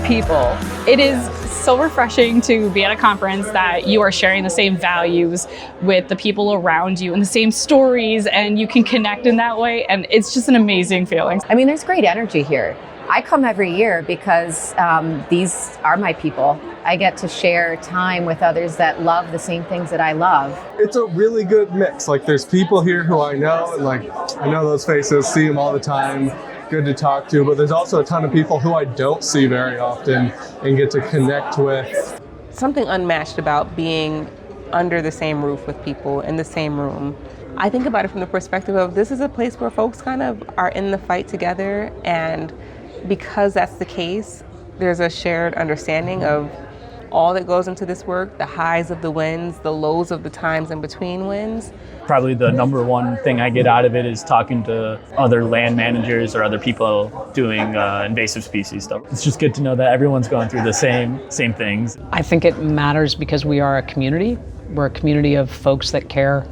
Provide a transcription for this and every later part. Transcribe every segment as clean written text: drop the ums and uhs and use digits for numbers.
people. It is so refreshing to be at a conference that you are sharing the same values with the people around you and the same stories, and you can connect in that way. And it's just an amazing feeling. I mean, there's great energy here. I come every year because these are my people. I get to share time with others that love the same things that I love. It's a really good mix. Like, there's people here who I know, and like, I know those faces, see them all the time, good to talk to, but there's also a ton of people who I don't see very often and get to connect with. Something unmatched about being under the same roof with people in the same room. I think about it from the perspective of this is a place where folks kind of are in the fight together, and because that's the case, there's a shared understanding of all that goes into this work, the highs of the wins, the lows of the times in between wins. Probably the number one thing I get out of it is talking to other land managers or other people doing invasive species stuff. It's just good to know that everyone's going through the same things. I think it matters because we are a community. We're a community of folks that care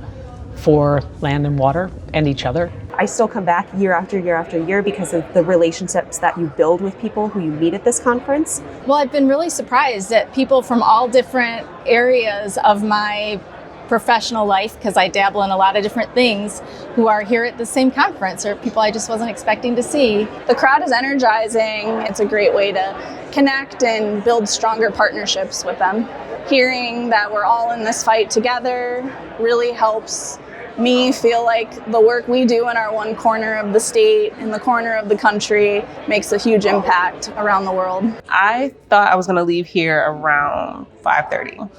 for land and water and each other. I still come back year after year after year because of the relationships that you build with people who you meet at this conference. Well, I've been really surprised at people from all different areas of my professional life, because I dabble in a lot of different things, who are here at the same conference, or people I just wasn't expecting to see. The crowd is energizing. It's a great way to connect and build stronger partnerships with them. Hearing that we're all in this fight together really helps me feel like the work we do in our one corner of the state, in the corner of the country, makes a huge impact around the world. I thought I was going to leave here around 5:30,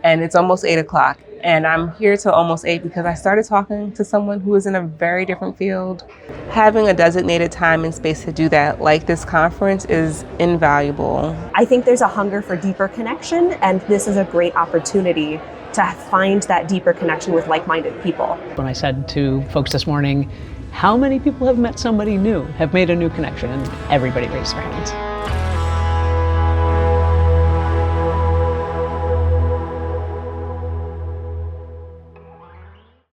and it's almost 8 o'clock. And I'm here till almost 8 because I started talking to someone who is in a very different field. Having a designated time and space to do that, like this conference, is invaluable. I think there's a hunger for deeper connection, and this is a great opportunity to find that deeper connection with like-minded people. When I said to folks this morning, how many people have met somebody new, have made a new connection? And everybody raised their hands.